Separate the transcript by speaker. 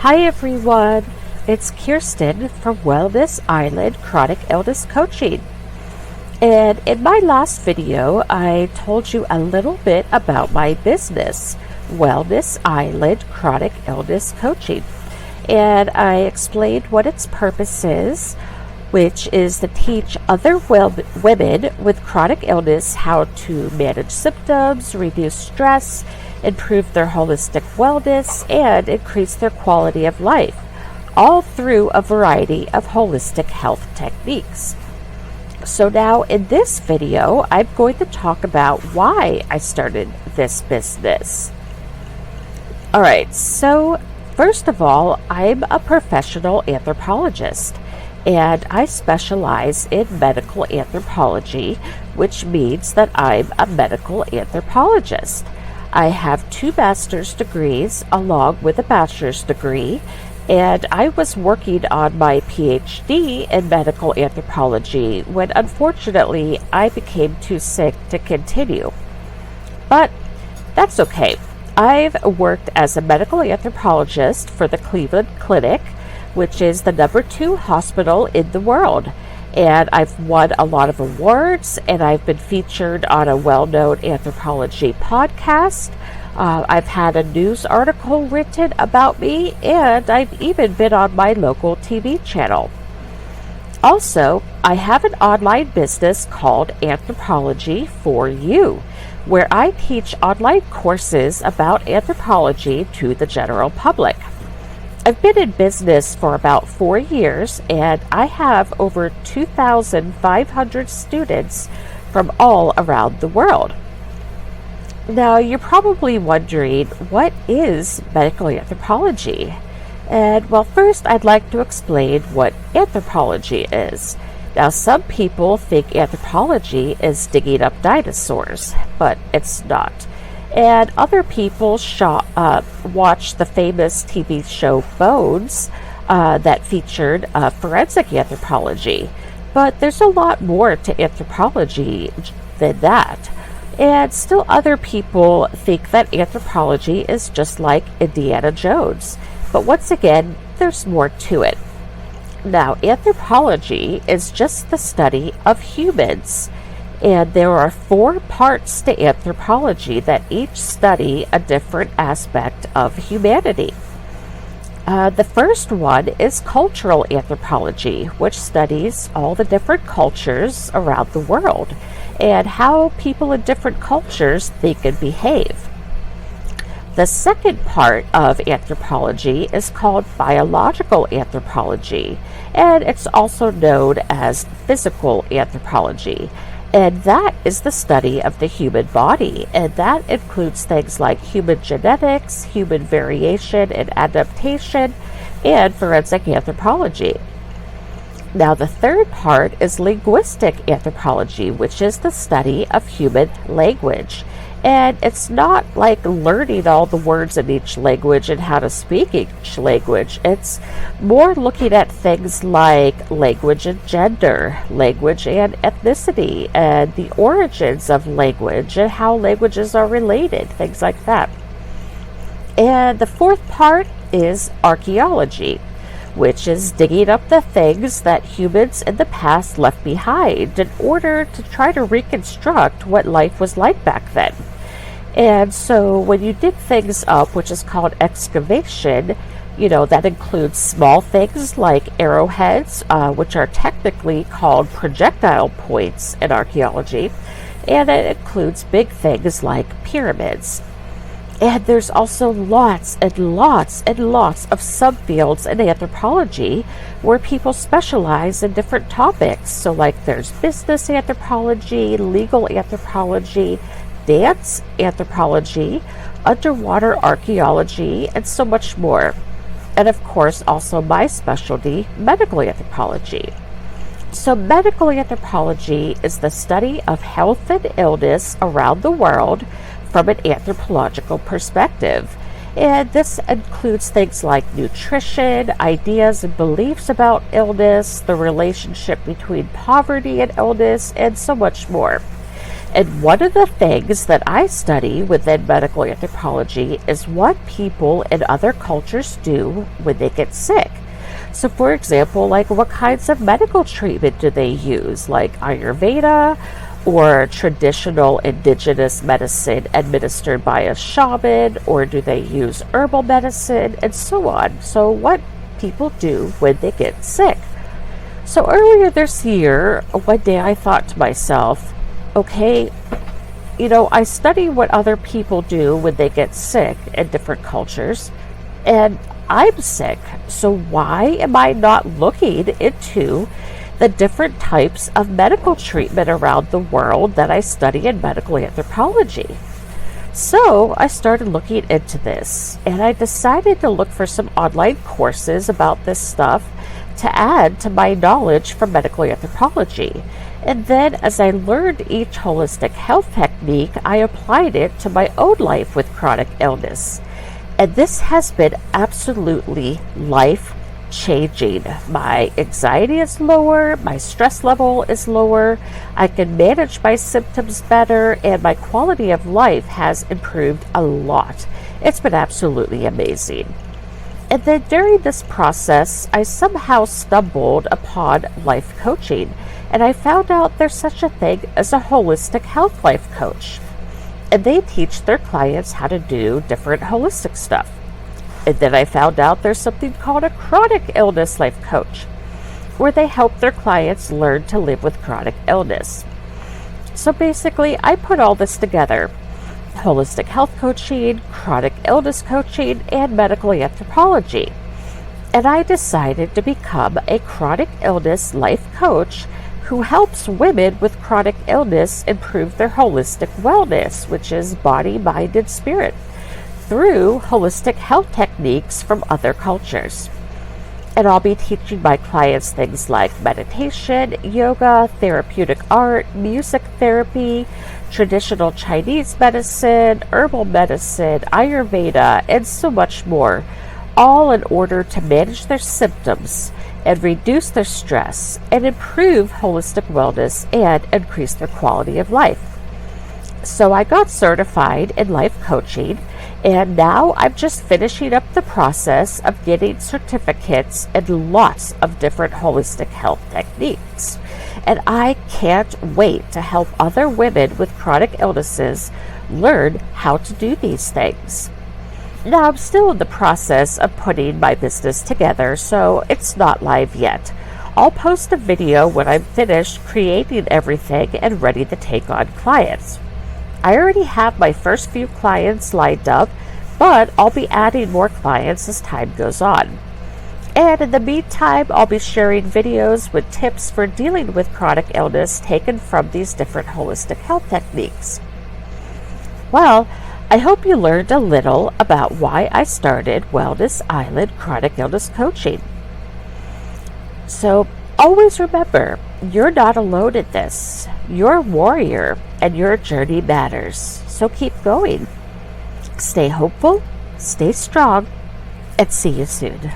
Speaker 1: Hi everyone, it's Kirsten from Wellness Island Chronic Illness Coaching. And in my last video, I told you a little bit about my business, Wellness Island Chronic Illness Coaching. And I explained what its purpose is, which is to teach other women with chronic illness how to manage symptoms, reduce stress, improve their holistic wellness, and increase their quality of life, all through a variety of holistic health techniques. So now in this video, I'm going to talk about why I started this business. Alright, so first of all, I'm a professional anthropologist, and I specialize in medical anthropology, which means that I'm a medical anthropologist. I have 2 master's degrees along with a bachelor's degree, and I was working on my PhD in medical anthropology when unfortunately I became too sick to continue. But that's okay. I've worked as a medical anthropologist for the Cleveland Clinic, which is the #2 hospital in the world. And I've won a lot of awards, and I've been featured on a well-known anthropology podcast. I've had a news article written about me, and I've even been on my local TV channel. Also, I have an online business called Anthropology for You, where I teach online courses about anthropology to the general public. I've been in business for about 4 years, and I have over 2,500 students from all around the world. Now, you're probably wondering, what is medical anthropology? And well, first I'd like to explain what anthropology is. Now, some people think anthropology is digging up dinosaurs, but it's not. And other people watched the famous TV show Bones that featured forensic anthropology. But there's a lot more to anthropology than that. And still other people think that anthropology is just like Indiana Jones. But once again, there's more to it. Now, anthropology is just the study of humans. And there are 4 parts to anthropology that each study a different aspect of humanity. The first one is cultural anthropology, which studies all the different cultures around the world and how people in different cultures think and behave. The second part of anthropology is called biological anthropology, and it's also known as physical anthropology. And that is the study of the human body, and that includes things like human genetics, human variation and adaptation, and forensic anthropology. Now, the third part is linguistic anthropology, which is the study of human language. And it's not like learning all the words in each language and how to speak each language. It's more looking at things like language and gender, language and ethnicity, and the origins of language and how languages are related, things like that. And the fourth part is archaeology, which is digging up the things that humans in the past left behind in order to try to reconstruct what life was like back then. And so when you dig things up, which is called excavation, that includes small things like arrowheads, which are technically called projectile points in archaeology, and it includes big things like pyramids. And there's also lots and lots and lots of subfields in anthropology where people specialize in different topics. So like there's business anthropology, legal anthropology, dance anthropology, underwater archaeology, and so much more. And of course, also my specialty, medical anthropology. So medical anthropology is the study of health and illness around the world from an anthropological perspective. And this includes things like nutrition, ideas and beliefs about illness, the relationship between poverty and illness, and so much more. And one of the things that I study within medical anthropology is what people in other cultures do when they get sick. So, for example, like what kinds of medical treatment do they use, like Ayurveda or traditional indigenous medicine administered by a shaman, or do they use herbal medicine, and so on. So, what people do when they get sick. So, earlier this year, one day I thought to myself, okay, I study what other people do when they get sick in different cultures, and I'm sick. So why am I not looking into the different types of medical treatment around the world that I study in medical anthropology? So I started looking into this, and I decided to look for some online courses about this stuff to add to my knowledge from medical anthropology. And then as I learned each holistic health technique, I applied it to my own life with chronic illness. And this has been absolutely life-changing. My anxiety is lower, my stress level is lower, I can manage my symptoms better, and my quality of life has improved a lot. It's been absolutely amazing. And then during this process, I somehow stumbled upon life coaching, and I found out there's such a thing as a holistic health life coach. And they teach their clients how to do different holistic stuff. And then I found out there's something called a chronic illness life coach, where they help their clients learn to live with chronic illness. So basically, I put all this together: holistic health coaching, chronic illness coaching, and medical anthropology. And I decided to become a chronic illness life coach who helps women with chronic illness improve their holistic wellness, which is body, mind, and spirit, through holistic health techniques from other cultures. And I'll be teaching my clients things like meditation, yoga, therapeutic art, music therapy, traditional Chinese medicine, herbal medicine, Ayurveda, and so much more, all in order to manage their symptoms and reduce their stress and improve holistic wellness and increase their quality of life. So I got certified in life coaching, and now I'm just finishing up the process of getting certificates in lots of different holistic health techniques. And I can't wait to help other women with chronic illnesses learn how to do these things. Now, I'm still in the process of putting my business together, so it's not live yet. I'll post a video when I'm finished creating everything and ready to take on clients. I already have my first few clients lined up, but I'll be adding more clients as time goes on. And in the meantime, I'll be sharing videos with tips for dealing with chronic illness taken from these different holistic health techniques. Well, I hope you learned a little about why I started Wellness Island Chronic Illness Coaching. So always remember, you're not alone in this. You're a warrior, and your journey matters. So keep going. Stay hopeful, stay strong, and see you soon.